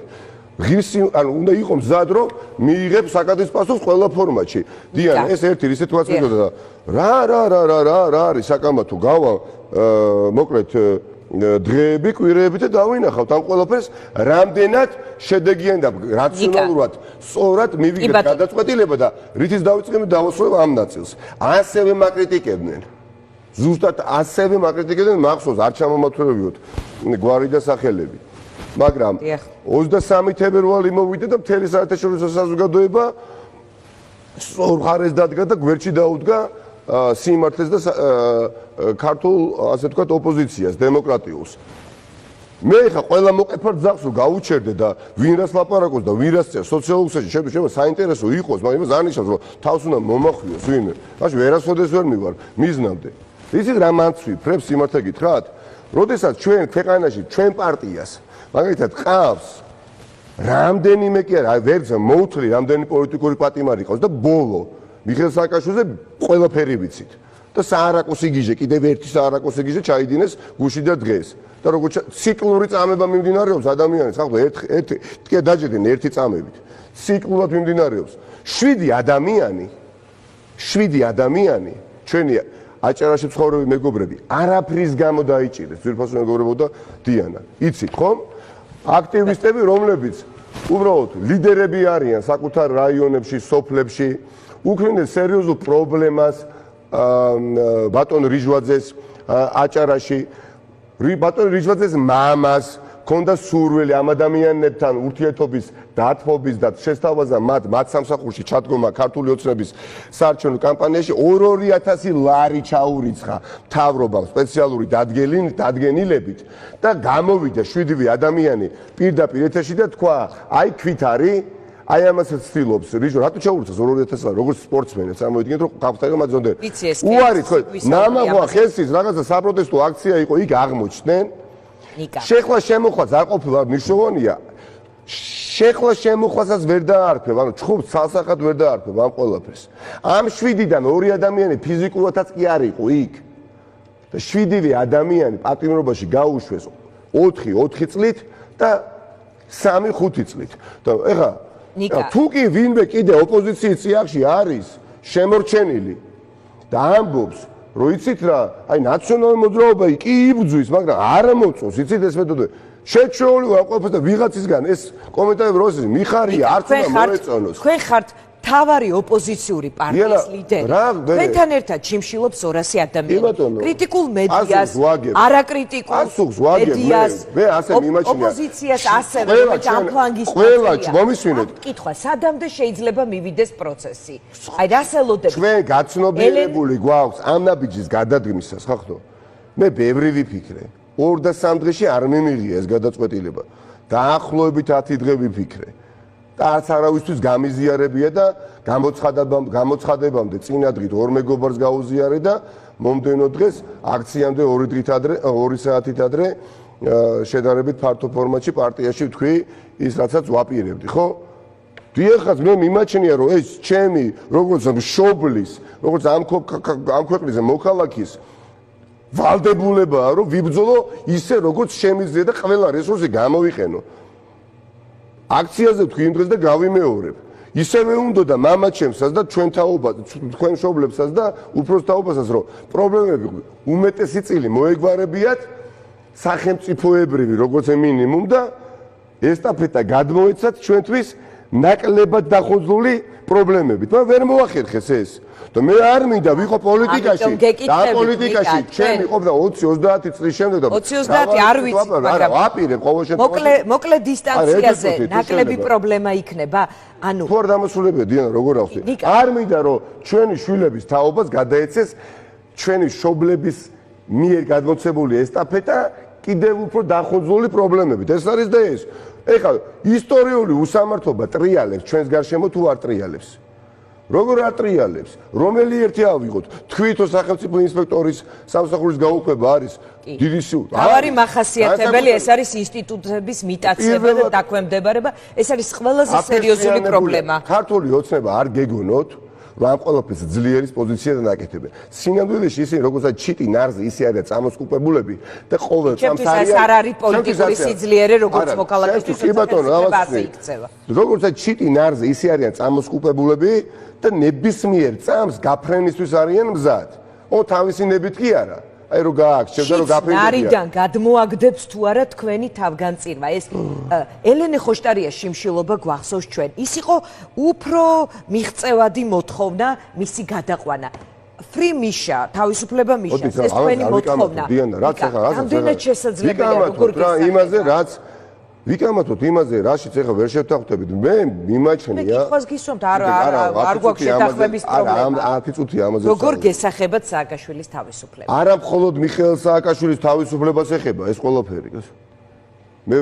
ღირსი, ანუ უნდა იყო მზად რომ მიიღებ საკადრის პასუხს ყველა ფორმატში. დიანა, ეს ერთი სიტუაცია და რა არის საკამათო გავა მოკლედ დღეები, კვირეები და დავინახავთ ამ ყველაფერს რამდენად შედეგიან და რაციონალურად სწორად მივიღეთ გადაწყვეტილება და რითიც დავიწყებთ დავასრულებ ამ ნაწილს. ასევე მაკრიტიკებდნენ. ზუსტად ასევე მაკრიტიკებდნენ, მახსოვს არ ჩამომათვლევიოთ გვარი და სახელები. მაგრამ 23 თებერვალი მოვიდა და მთელი საერთაშორისო საზოგადოება სწორ მხარეს დადგა და გვერდში დაუდგა სიმართლეს და ქართულ, ასე ვთქვათ, ოპოზიციას, დემოკრატიულს. მე ხა ყველა მოყეფარ ძაღლს რომ გაუჩერდე და ვინ რას ლაპარაკობს და ვინ რას წერს სოციოლოგიაში შეიძლება საინტერესო იყოს, მაგრამ იმას არ ნიშნავს რომ თავს უნდა მომახვიოს ვინმე. მაშინ ვერასოდეს ვერ მივარ მიზნამდე. იცით რა მანცვი ფრებს სიმართლე გითხრათ? როდესაც ჩვენ ქვეყანაში ჩვენ პარტიას მაგალითად ყავს რამდენიმე კი არა ვერც მოუთლი რამდენი პოლიტიკური პატიმარი ყავს და ბოლო მიხეილ სააკაშვილზე ყველაფერი ვიცით და საარაკოს იგიჟე კიდევ ერთი საარაკოს იგიჟე ჩაიდინეს გუში და დღეს და როგორც ციკლური წამება მიმდინარეობს ადამიანის ხალხო ერთი თქვა დაჭერდნენ ერთი წამებით ციკლურად მიმდინარეობს 7 ადამიანი ჩვენი აჭარაში მცხოვრები მეგობრები არაფრის გამო დაიჭირეს ძვირფასო მეგობრებო და დიანა. იცით ხომ? აქტივისტები, რომლებიც უბრალოდ ლიდერები არიან საკუთარ რაიონებში, სოფლებში, უქმნიან სერიოზულ პრობლემას ბატონ რიჟვაძეს აჭარაში, ბატონ რიჟვაძეს მამას ქონდა სურვილი ამ ადამიანებთან ურთიერთობის დათმობის და შესთავაზა მათ სამსახურში ჩადგომა ქართული ოცნების საარჩევნო კამპანიაში 2-2000 ლარი ჩაურიცხა მთავრობამ სპეციალური დადგენილებით და გამოვიდა 7 ადამიანი პირდაპირ ეთერში და თქვა აი ქვით არის აი ამასაც ცდილობს რიჟო რატო ჩაურიცხეს 2-2000 ლარი როგორც სპორტსმენებს წარმოიდგინეთ რომ გავხსნათ მათზონდე უარი ხო ნამაღვა ხესის რაღაცა საპროტესტო აქცია იყო იქ აღმოჩნდნენ შეხლა შემოხვაც არ ყოფილა მნიშვნელოვანია შეხლა შემოხვასაც ვერ დაარქვებ ანუ ჩხუბს ცალსახად ვერ დაარქვებ ამ ყველაფერს ამ 7-დან 2 ადამიანი ფიზიკურადაც კი არ იყო იქ და 7 ადამიანი პატიმრობაში გაუშვეს 4 წლით და 3-5 წლით და ეხლა თუ კი ვინმე კიდე ოპოზიციის წიაღში არის შემორჩენილი და ამბობს რო იცით რა აი ნაციონალური მოძრაობა კი იბრძვის მაგრამ არ მოწონს იცით ეს მეთოდე შეჩეული ვარ ყველაფერს და ვიღაცისგან ეს კომენტარები როს მიხარია არც უნდა მოეწონოს თქვენ ხართ თავარი ოპოზიციური პარტიის ლიდერი თქვენთან ერთად ჩიმშილობს 200 ადამიანი კრიტიკულ მედიას არაკრიტიკულ მედიას მე ასე მიმაჩნია ოპოზიციას ასევე რომელიც ამ ფლანგის ყველა მომისმინეთ კითხვა სადამდე შეიძლება მივიდეს პროცესი აი რასელოდებს ჩვენ გაცნობიერებული გვაქვს ამ ნაბიჯის გადადგმისას ხახტო მე ბევრი ვიფიქრე 2 და 3 დღეში არ მიმიღია ეს გადაწყვეტილება დაახლოებით 10 დღე ვიფიქრე და არც არავისთვის გამიზიარებია და გამოცხადებამდე წინა დღით 2 მეგობარს გაუზიარე და მომდევნო დღეს აქციამდე 2 საათით ადრე შედარებით ფართო ფორმატში პარტიაში თქვი ის რაცაც ვაპირებდი ხო? დიახაც მე მიმაჩნია რომ ეს ჩემი როგორც მშობლის როგორც ამ ქვეყნის მოქალაქის ვალდებულებაა რომ ვიბრძოლო ისე როგორც შემიძლია და ყველა რესურსი გამოვიყენო აქციაზე თქვი იმ დღეს და გავიმეორებ. ისევე უნდა და მამაჩემსაც და ჩვენ მშობლებსაც და უფროს თაობასაც რომ პრობლემები უმეტესი წილი მოეგვარებიათ სახელმწიფოებრივი როგორც მინიმუმ და ესტაფეტა გადმოეცათ ჩვენთვის ნაკლებად დახოძრული პრობლემებით. მაგრამ ვერ მოახერხეს ეს. და მე არ მინდა ვიყო პოლიტიკაში და პოლიტიკაში ჩემი ყოფნა 20-30 წლის შემდეგ და 20-30 არ ვიცი მაგრამ ვაპირებ ყოველ შემთხვევაში მოკლე დისტანციაზე ნაკლები პრობლემა იქნება ანუ თუ არ დამოსულებია დიანა როგორ ახსოვს არ მინდა რომ ჩვენი შვილების თაობას გადაეცეს ჩვენი მშობლების მიერ გადმოცემული ესტაფეტა კიდევ უფრო დახოძრული პრობლემებით ეს არის და ეს ეხლა ისტორიული უსამართლობა ტრიალებს ჩვენს გარშემო თუ არ ტრიალებს როგორ ატრიალებს რომელი ერთი ავიღოთ თვითონ სახელმწიფო ინსპექტორის სამსახურის გაუქმება არის დიდი სიუჟეტი თავარი მახასიათებელი ეს არის ინსტიტუტების მიტაცება და დაქვემდებარება ეს არის ყველაზე სერიოზული პრობლემა ქართული ოცნება არ გეგონოთ რომ ამ ყველაფერს ძლიერის პოზიციაზე ნაკეთებენ სინამდვილეში ისინი როგორც ჩიტი ნარზე ისე არიან წამოსკუპებულები და ყოველ წამს არის არ არის პოლიტიკური სიძლიერე როგორც მოქალაქისთვის კი ბატონო როგორც ჩიტი ნარზე ისე არიან წამოსკუპებულები და ნებისმიერ წამს გაფრენისთვის არიან მზად. თავისი ნებით კი არა. აი რომ გააქცევდა რომ გაფრენდება. ნარიდან გადმოაგდებს თუ არა თქვენი თავგანწირვა. ეს ელენე ხოშტარიას შიმშილობა გვახსოვს ჩვენ. ის იყო უფრო მიღწევადი მოთხოვნა მისი გადაყვანა. Free მიშა, თავისუფლება მიშას, ეს თქვენი მოთხოვნა. რაც ახლა რამდენად შესაძლებელია როგორ გესახება? იმაზე რაც ვიკამათოთ იმაზე, რაშიც ახლა ვერ შევთანხმდებით. მე მიმაჩნია. მე კითხვას გისვამთ, არ გვაქვს შეთანხმების პრობლემა. არა, 10 წუთი ამაზე. როგორ გესახებათ სააკაშვილის თავისუფლება? არა მხოლოდ მიხეილ სააკაშვილის თავისუფლებას ეხება ეს ყველაფერი. მე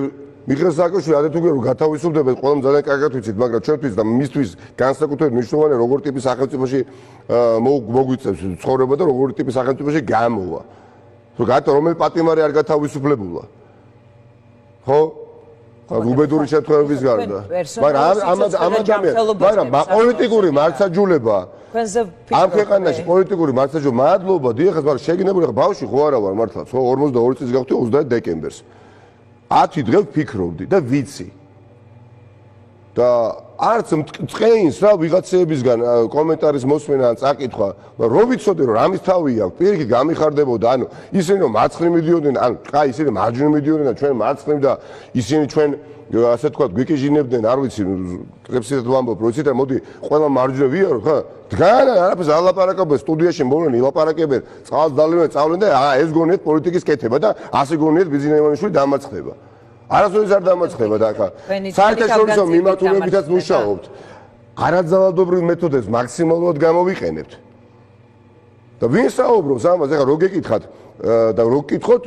მიხეილ სააკაშვილი ადრე თუ რომ გათავისუფლდება, ყველამ ძალიან კარგად ვიცით, მაგრამ ჩვენთვის და მისთვის განსაკუთრებით მნიშვნელოვანია როგორ ტიპის სახელმწიფოში მოგვიწევს ცხოვრება და როგორ ტიპის სახელმწიფოში გამოვა. რომელი პატიმარი არ გათავისუფლებულა. ხო? უბედური შემთხვევების გარდა. მაგრამ პოლიტიკური მარცხაჯულება ამ ქვეყანაში პოლიტიკური მარცხაჯულება მადლობა დიახ მაგრამ შეგინებული ხა ბავშვი ხო არა ვარ მართლაც ხო 42 წლის გავხდი 30 დეკემბერს 10 დღე ვფიქრობდი და ვიცი და არც წეინს რა ვიღაცეებისგან კომენტარის მოსმენა ან წაკითხვა რომ ვიცოდე რომ რამის თავი აქვს პირიქით გამიხარდებოდა ანუ ისინი რომ მარცხნივ მიდიოდნენ ან კაი ისინი მარჯვნივ მიდიოდნენ და ჩვენ მარცხნივ და ისინი ჩვენ ასე თქვა გვიკიჟინებდნენ არ ვიცი კრებსით ვამბობ რომ იცით რა მოდი ყველა მარჯვნივ ვიარო ხა დგან არაფერს არ ლაპარაკობენ სტუდიაში მოვლენ ილაპარაკებენ წყალს დალევენ წავლენ და ეს გონიათ პოლიტიკის კეთება და ასე გონიათ ბიზნეს ივანიშვილი დამარცხდება არასოდეს არ დამარცხდება და ახლა საერთაშორისო მიმართულებითაც მუშაობთ არაძალადობრივ მეთოდებს მაქსიმალურად გამოვიყენებთ და ვინ საუბრობს ამაზე ახლა რო გეკითხათ და რო გკითხოთ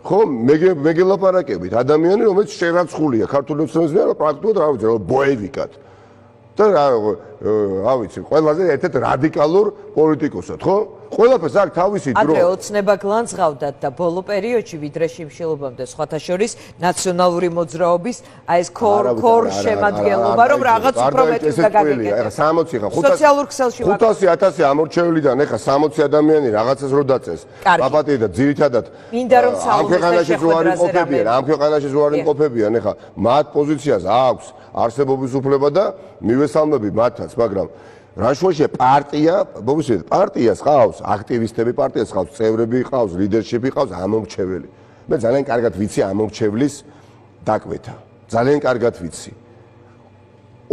ხო მე გელაპარაკებით ადამიანი რომელიც შერაცხულია ქართული ოცნების მიერ პრაქტიკულად რა ვიცი რა ბოევიკად და რა ვიცი ყველაზე ერთ-ერთ რადიკალურ პოლიტიკოსად ხო ყველაფერს აქვს თავისი დრო. ადრე ოცნება გლანძღავდათ და ბოლო პერიოდში ვიდრე შიმშილობამდე სხვათა შორის ნაციონალური მოძრაობის აი ეს კორ შემადგენლობა რომ რაღაც უფრო მეტი უნდა გაგეკეთოს. ეხა 60 ხა 500 სოციალურ ქსელში 500,000 ამორჩევლიდან ეხა 60 ადამიანი რაღაცას რო დაწეს. პაპატი და ძირითადად მინდა რომ ამ ქვეყანაში რო არ იმყოფებიან, ამ ქვეყანაში რო არ იმყოფებიან, ეხა მათ პოზიციას აქვს არსებობის უფლება და მივესალმები მათაც, მაგრამ რაშუაში პარტია, მოგიშვით, პარტიას ყავს აქტივისტები, პარტიას ყავს წევრები, ყავს ლიდერშიპი, ყავს ამომრჩეველი. მე ძალიან კარგად ვიცი ამომრჩევლის დაკვეთა. ძალიან კარგად ვიცი.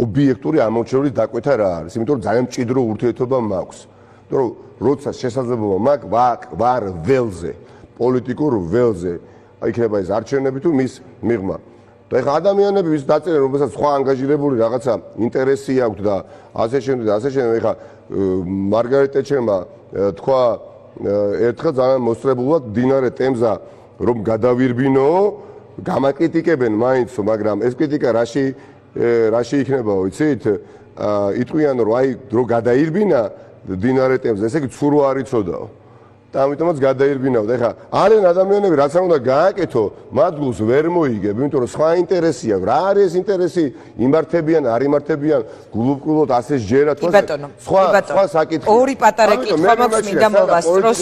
ობიექტური ამომრჩევლის დაკვეთა რა არის? იმიტომ რომ ძალიან მჭიდრო ურთიერთობა მაქვს. იმიტომ რომ როცა შესაძლებლობა მაქვს ვარ ველზე, პოლიტიკურ ველზე, იქნება ეს არჩევნები თუ მის მიღმა. და ეხა ადამიანები ვის დაწერენ რომელსაც სხვა ანგაჟირებული რაღაცა ინტერესი აქვს და ასე შემდეგ და ასე შემდეგ ეხა მარგარეტ ტეჩერმა თქვა ერთხელ ძალიან მოსწრებულად დინარე ტემზა რომ გადავირბინო გამაკრიტიკებენ მაინც მაგრამ ეს კრიტიკა რაში იქნებაო იცით იტყვიან რომ აი დრო გადაირბინა დინარე ტემზა ესე იგი ცურო არ იცოდაო და ამიტომაც გადაირბინავდა. ეხლა არიან ადამიანები რაც არ უნდა გააკეთო, მათ გულს ვერ მოიგებ, იმიტომ რომ სხვა ინტერესია. რა არის ეს ინტერესი? იმართებიან, არ იმართებიან, გულუბგულოდ ასე ჯერა თქო. სხვა საკითხი. ორი პატარა კითხვა მაქვს მინდა მოვასწროს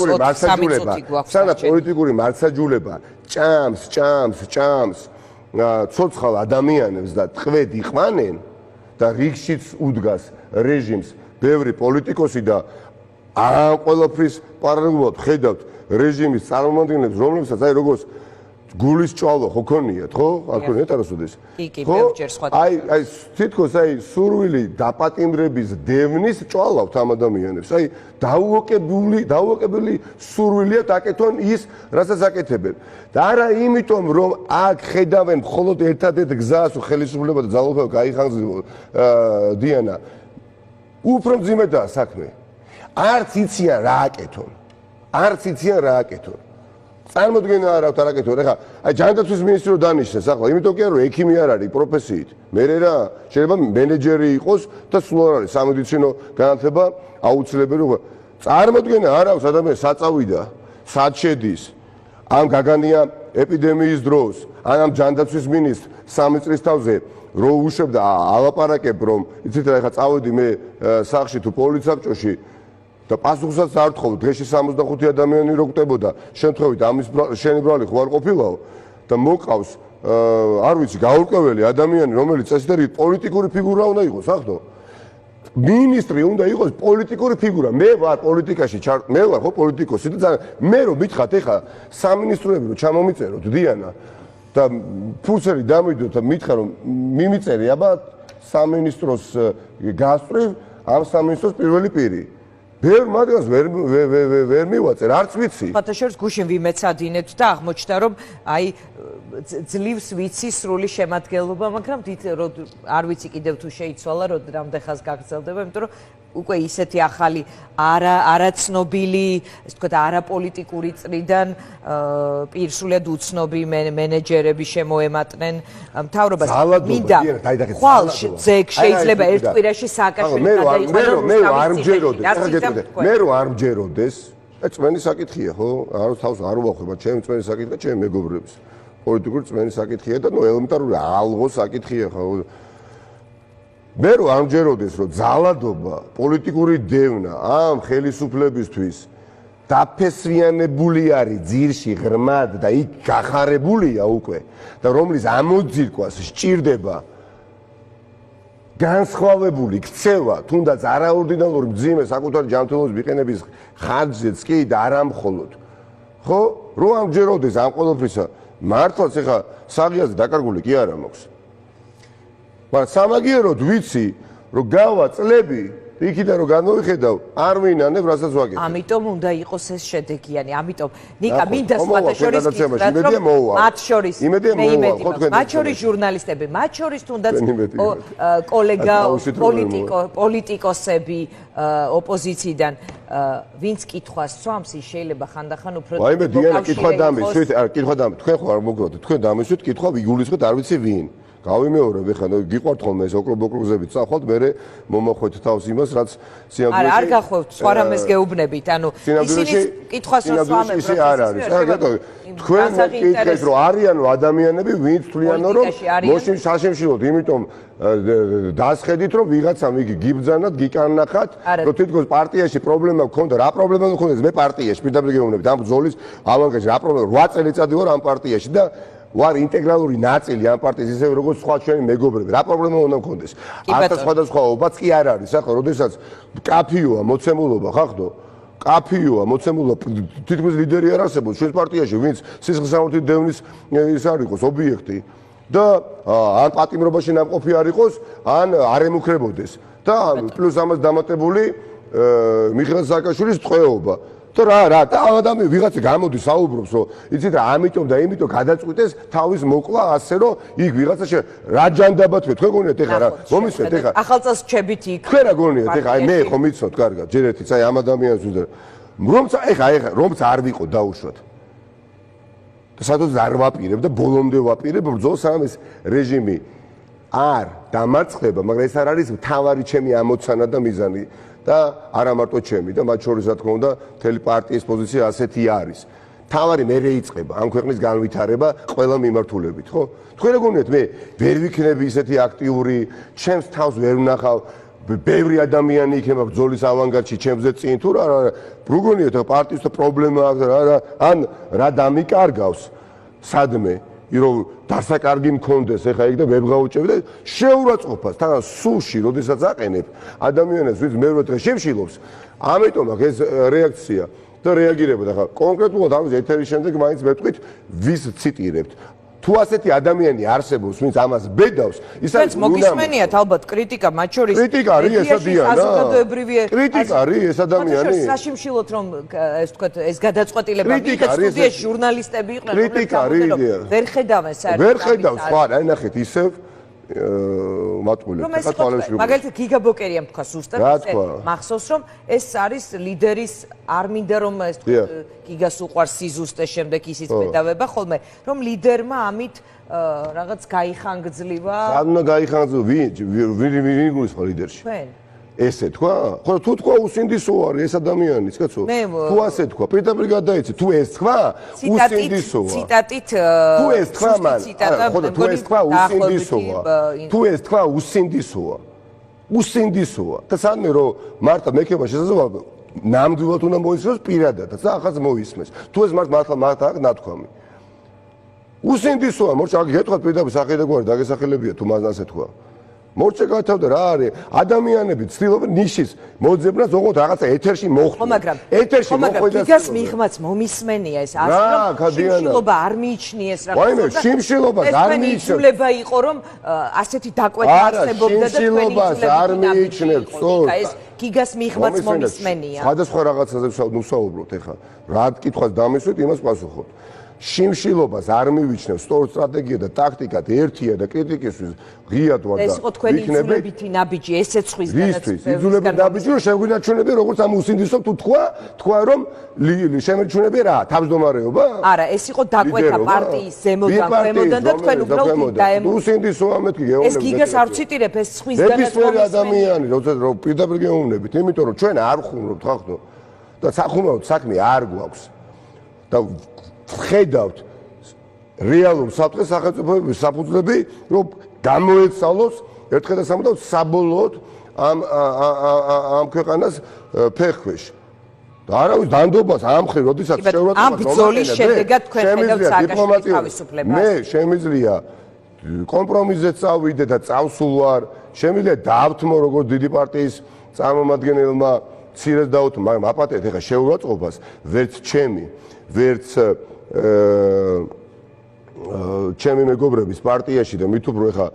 3 წუთი გვაქვს. სადა პოლიტიკური მართსაჯულება ჭამს, ცოცხალ ადამიანებს და ტყვედ იყვანენ და რიგშიც უდგას რეჟიმს ბევრი პოლიტიკოსი და ამ ყველაფრის პარალელურად ხედავთ რეჟიმის წარმომადგენლებს, რომლებსაც აი როგორც გულის ჭვალვა ხო ქონიათ, ხო? არ ქონიათ არასოდეს. კი, ბევრჯერ სხვა. აი თითქოს აი სურვილი დაპატიმრების დევნის ჭვალავთ ამ ადამიანებს. აი დაუოკებელი სურვილია დაკეთონ ის, რასაც აკეთებენ. და არა იმიტომ რომ აქ ხედავენ მხოლოდ ერთადერთ გზას ხელისუფლება და ძალაუფლება გაიხანგრძლიო დიანა. უფრო მძიმედაა საქმე. არც იციან რა აკეთონ. წარმოდგენა არ აქვს რა აკეთონ. ეხლა აი ჯანდაცვის მინისტრი რო დანიშნეს ახლა, იმიტომ კი არა რომ ექიმი არ არის პროფესიით. მე რა შეიძლება მენეჯერი იყოს და სულ არ არის სამედიცინო განათლება აუცილებელი. წარმოდგენა არ აქვს ადამიანს საწავიდა, სად შედის. ამ გაგანია ეპიდემიის დროს, ამ ჯანდაცვის მინისტრს 3 წლის თავზე რო უშვებდა ალაპარაკებ რომ იცით რა ეხლა წავედი მე სახლში თუ პოლიცსაბჭოში და პასუხსაც არ ვთხოვ დღეში 65 ადამიანი რო გტებოდა შემთხვევით ამის შენი ბრალი ხო არ ყოფილაო და მოყავს არ ვიცი გაურკვეველი ადამიანი რომელიც წესდერით პოლიტიკური ფიგურა უნდა იყოს ახლა მინისტრი უნდა იყოს პოლიტიკური ფიგურა მე ვარ პოლიტიკაში მე ვარ ხო პოლიტიკოსი და მე რომ მითხათ ეხლა სამინისტროები რომ ჩამომიწეროთ დიანა და ფულსერი დამიდოთ და მითხრა რომ მიმიწერი აბა სამინისტროს გასწრივ ამ სამინისტროს პირველი პირი ვერ მაგას ვერ მივაწერ არც ვიცი ხოთა შორის გუშინ ვიმეცადინეთ და აღმოჩნდა რომ აი ძლივს ვიცი სრული შემადგენლობა მაგრამ არ ვიცი კიდევ თუ შეიცვალა რამდენ ხანს გაგრძელდება იმიტომ რომ უკვე ისეთი ახალი არაცნობილი ესე ვთქვათ არაპოლიტიკური წრიდან პირსულად უცნობი მენეჯერები შემოემატნენ მთავრობას მინდა ხვალ ზეგ შეიძლება ერთ კვირაში სააკაშვილი გადაიყვანოს მე არ მჯეროდეს წმენის საკითხია ხო არ თავს არ უახება ჩემი წმენის საკითხია ჩემი მეგობრების პოლიტიკური წმენის საკითხია და ელემენტარული ალღოს საკითხია ხო მე რო არ მჯეროდეს რომ ძალადობა პოლიტიკური დევნა ამ ხელისუფლებისთვის დაფესვიანებული არის ძირში ღრმად და იქ გახარებულია უკვე და რომლის ამოძირკვას სჭირდება განსხვავებული ქცევა, თუნდაც არაორდინალური მძიმე საკუთარი ჯანმრთელობის მიყენების ხარჯზეც კი და არა მხოლოდ. ხო? რო ამჯეროდეს ამ ყველაფრისა, მართლაც ეხა საღიაზე დაკარგული კი არა მაქვს. მაგრამ სამაგიეროდ ვიცი, რომ გავა წლები იქიდან რომ განვიხედავ, არ ვინანებ, რასაც ვაკეთებ. ამიტომ უნდა იყოს ეს შედეგიანი. ამიტომ ნიკა მინდა სხვათა შორის მათ შორის მათ შორის ჟურნალისტები, მათ შორის თუნდაც კოლეგა პოლიტიკოსები ოპოზიციიდან ვინც კითხვას სვამს, ის შეიძლება ხანდახან უფრო ვაიმე დიანა კითხვა დამისვით, არა კითხვა დამისვით, თქვენ ხო არ მოგგვართ, თქვენ დამისვით კითხვა იგულისხმეთ არ ვიცი ვინ. გავიმეორებ ეხლა გიყვართ ხოლმე ეს ოკლუბ-ოკლუბზებით წახვალთ, მე მომახვეთ თავს იმას, რაც სინამდვილეში არ გახვევთ სხვა რამეს გეუბნებით, ანუ ისინი კითხვას რომ სვამენ პროცესი არ არის. თქვენ კითხეთ რომ არიანო ადამიანები, ვინც თვლიანო რომ მოშინ საშემშილოთ, იმიტომ დასხედით რომ ვიღაცამ იგი გიბძანათ, გიკანახათ, რომ თითქოს პარტიაში პრობლემა გქონდა, რა პრობლემა მქონდეს მე პარტიაში, პირდაპირ გეუბნებით, ამ ბრძოლის ავანგარში რა პრობლემა, 8 წელიწადი ვარ ამ პარტიაში და ვარ ინტეგრალური ნაწილი ამ პარტიის ისევე როგორც სხვა ჩვენი მეგობრები. რა პრობლემა უნდა მქონდეს? ახლა სხვადასხვაობაც კი არ არის, ახლა როდესაც კაფიოა მოცემულობა, ხახდო? კაფიოა მოცემულობა, თითქმის ლიდერი არ არსებობს ჩვენს პარტიაში, ვინც სისხლისამართლით დევნის ის არ იყოს ობიექტი და ან პატიმრობაში ნამყოფი არ იყოს, ან არ ემუქრებოდეს. და პლუს ამას დამატებული მიხეილ სააკაშვილის ტყვეობა. და ადამიანი ვიღაცა გამოდის საუბრობს, რომ იცით რა, ამიტომ და იმიტომ გადაწყვიტეს თავის მოკლა ასე, რომ იქ ვიღაცა რა ჯანდაბად თქვენ გონიათ ეხლა რა მომისვეთ ეხლა ახალწელს რჩებით იქ თქვენ რა გონიათ ეხლა აი მე ხო მიცნობთ კარგად ჯერ ერთიც აი ამ ადამიანს ვიდა რომცა ეხლა რომც არ ვიყო დაუშვათ და სადაც არ ვაპირებ და ბოლომდე ვაპირებ ბრძოლს ამ ეს რეჟიმი არ დამარცხება, მაგრამ ეს არ არის მთავარი ჩემი ამოცანა და მიზანი და არა მარტო ჩემი და მათ შორის რა თქმა უნდა მთელი პარტიის პოზიცია ასეთი არის. თავარი მერე იწყება ამ ქვეყნის განვითარება ყველა მიმართულებით, ხო? თქვენ რა გონიათ მე ვერ ვიქნები ისეთი აქტიური, ჩემს თავს ვერ ვნახავ, ბევრი ადამიანი იქნება ბრძოლის ავანგარდში ჩემზე წინ თუ რა გონიათ პარტიის პრობლემა ან რა დამიკარგავს სადმე რომ დასაკარგი მქონდეს ეხა იქ და ვერ გავუჭები და შეურაცხყოფას თან სულში როდესაც აყენებ ადამიანებს ვინც მეორე დღეს შევშილობს ამიტომ აქ ეს რეაქცია და რეაგირება და ხა კონკრეტულად ამის ეთერის შემდეგ მაინც მეთქვით ვის ციტირებთ თუ ასეთი ადამიანი არსებობს ვინც ამას ბედავს ის არის მოგისმენიათ ალბათ კრიტიკა მათ შორის კრიტიკა არის ეს ადამიანა კრიტიკა არის ეს ადამიანი საშიმშილოთ რომ ეს თქვა ეს გადაწყვეტილება მიხეთ სტუდიაში ჟურნალისტები იყვნენ რომლებიც ვერ ხედავენ საერთოდ ვერ ხედავს სხვა რა ნახეთ ისევ მატყულებს თვალებში მაგალითად გიგაბოკერიამ თქვა ზუსტად მახსოვს რომ ეს არის ლიდერის არ მინდა რომ ეს თქვა გიგას უყვარს სიზუსტე შემდეგ ისიც მედავება ხოლმე რომ ლიდერმა ამით რაღაც გაიხანგძლივა სად უნდა გაიხანგძლო ვინ გულისხმობს ლიდერში თქვენ ესე თქვა ხო თუ თქვა უსინდისო არის ეს ადამიანიც კაცო თუ ასე თქვა პირდაპირ გადაიცი თუ ეს თქვა უსინდისოა ციტატით თუ ეს თქვა მან ხო თუ ეს თქვა usindisova თუ ეს თქვა usindisova და სანმე რომ მარტო მეკება შესაძლოა ნამდვილად უნდა მოისმოს პირადადაც და ახაც მოისმეს თუ ეს მართლა აქ ნათქვამი usindisova მორჩა გეტყვათ პირდაპირ სახე და გვარი დაგესახელებია თუ მას ასე თქვა მორჩა გათავდა რა არის ადამიანები ცდილობენ ნიშის მოძებნას ოღონდ რაღაცა ეთერში მოხვდა ეთერში მოხვდა გიგას მიღმაც მომისმენია ეს ასე რომ შიმშილობა არ მიიჩნიეს რა ვაიმე შიმშილობას არ მიიჩნევს შეიძლება იყო რომ ასეთი დაკვეთა არსებობდა და თქვენი არ მიიჩნევს ეს გიგას მიღმაც მომისმენია სხვადასხვა რაღაცაზე ვსაუბრობთ ეხლა რა კითხვას დამისვით იმას პასუხობთ შიმშილობას არ მივიჩნევ სწორ სტრატეგია და ტაქტიკად ერთია და კრიტიკისთვის ღიად ვარ და ეს იყო თქვენი იძულებითი ნაბიჯი ესეც ხვის განაცხადი იძულებითი ნაბიჯი რომ შეგვინარჩუნებია როგორც ამ უსინდისო თუ თქვა რომ შემერჩუნებია რა თავმჯდომარეობა არა ეს იყო დაკვეთა პარტიის ზემოდან ქვემოდან და თქვენ უბრალოდ დაემო უსინდისო ამეთქი გეუბნებით ეს გიგას არ ვციტირებ ეს ხვის განაცხადი ადამიანი რომ პირდაპირ გეუბნებით იმიტომ რომ ჩვენ არ ხუმრობთ ხახტო და სახუმრობთ საქმე არ გვაქვს და ხედავთ რეალურ საფრთხეს სახელმწიფოების საფუძვლები რომ გამოეცალოს ერთხელ და სამუდამოდ საბოლოოდ ამ ქვეყანას ფეხქვეშ და არავის დანდობას ამხრივ როდესაც ამ ბრძოლის შედეგად თქვენ ხედავთ სააკაშვილის თავისუფლებას მე შემიძლია კომპრომისზე წავიდე და წავსულ ვარ. შემიძლია დავთმო როგორც დიდი პარტიის წარმომადგენელმა ცირეს დავთმო, მაგრამ აპატეთ ეხა შეურაცხყოფას ვერც ჩემი, ვერც ჩემი მეგობრების პარტიაში და მით უფრო ეხა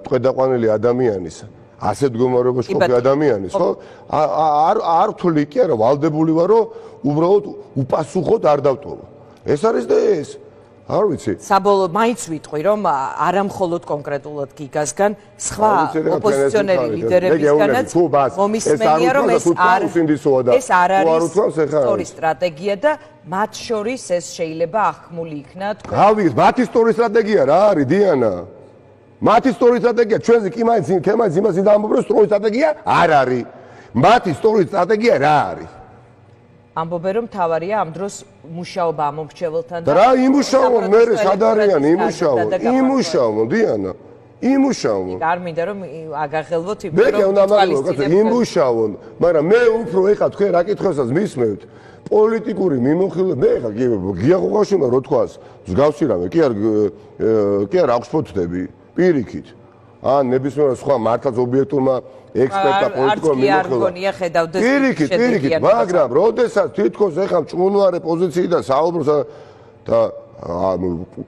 ტყვედაყვანილი ადამიანის ასეთ მდგომარეობაში ყოფილი ადამიანის ხო არ ვთვლი კი არა ვალდებული ვარ რომ უბრალოდ უპასუხოდ არ დავტოვო ეს არის და ეს არ ვიცი საბოლოოდ მაინც ვიტყვი რომ არა მხოლოდ კონკრეტულად გიგასგან სხვა ოპოზიციონერი ლიდერებისგანაც მომისმენია რომ ეს არ არის სწორი სტრატეგია და მათ შორის ეს შეიძლება ახმული იქნა თქვენ გავიგეთ მათი სწორი სტრატეგია რა არის დიანა მათი სწორი სტრატეგია ჩვენზე კი მაინც იმას ამბობ რომ სწორი სტრატეგია არ არის მათი სწორი სტრატეგია რა არის ამბობენ რომ თავარია ამ დროს მუშაობა ამომრჩეველთან და რა იმუშაო მე სად არიან იმუშაო დიანა იმუშაო არ მინდა რომ აგახელვოთ იმუშაო მაგრამ მე უფრო ეხა თქვენ რა კითხვასაც მისმევთ პოლიტიკური მიმოხილვება მე ეხა გიაღუღაშუნა რო თქვას მსგავსი რამე კი არ აქვს ფოთდები პირიქით ან ნებისმიერ სხვა მართლაც ობიექტურმა ექსპერტა პოლიტიკურ მიმოხილვებაში პირიქით მაგრამ როდესაც თითქოს ეხა მჭმუნვარე პოზიციიდან საუბრობს და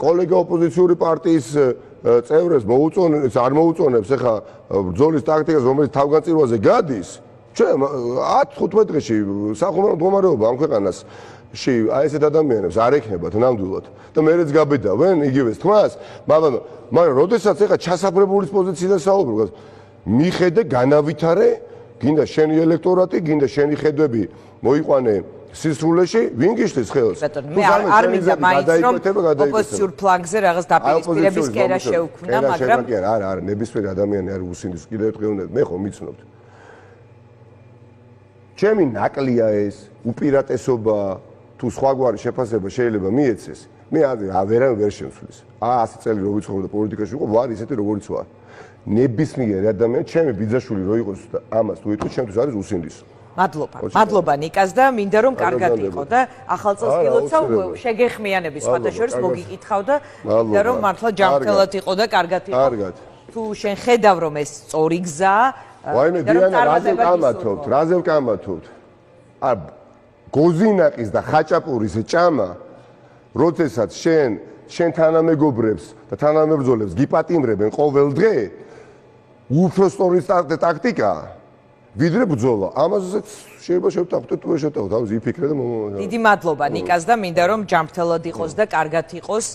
კოლეგა ოპოზიციური პარტიის წევრებს მოუწონებს არ მოუწონებს ეხა ბრძოლის ტაქტიკას რომელიც თავგანწირვაზე გადის ჩვენ 10-15 დღეში სახუმარო მდგომარეობა ამ ქვეყანაში აი ესეთ ადამიანებს არ ექნებათ ნამდვილად და მეც გაბედავენ იგივეს თმას მაგრამ როდესაც ეხა ჩასაფრებულის პოზიციიდან საუბრობ მიხედე განავითარე გინდა შენი ელექტორატი გინდა შენი ხედვები მოიყვანე სისრულეში ვინ გიშლის ხელს მე არ მინდა მაინც რომ ოპოზიციურ ფლანგზე რაღაც დაპირისპირების კერა შეუქმნა მაგრამ არა ნებისმიერ ადამიანი არ უსინდის კიდევ ერთხელ მე ხომ მიცნობთ ჩემი ნაკლია ეს უპირატესობა თუ სხვაგვარი შეფასება შეიძლება მიეცეს მე ვერავინ ვერ შემცვლის 100 წელი რო ვიცხოვრობ და პოლიტიკაში ვიყო ვარ ისეთი როგორიც ვარ ნებისმიერ ადამიანი ჩემი ბიძაშვილი რო იყოს და ამას თუ იტყვი ჩემთვის არის უსინდისო მადლობა ნიკას და მინდა რომ კარგად იყო და ახალ წელს გილოცავ შეგეხმიანების სხვადასხვა მოგიკითხავ და მინდა რომ მართლა ჯანმრთელად იყო და კარგად იყო თუ შენ ხედავ რომ ეს სწორი გზაა ვაიმე დიანა რაზე ვკამათობთ გოზინაყის და ხაჭაპურის ჭამა როდესაც შენ თანამეგობრებს და თანამებრძოლებს გიპატიმრებენ ყოველ დღე უფრო სწორი ტაქტიკაა ვიდრე ბრძოლა ამაზეც შეიძლება შევტანხმდეთ თუ შევტანხმდეთ თავის იფიქრე და დიდი მადლობა ნიკას და მინდა რომ ჯანმრთელად იყოს და კარგად იყოს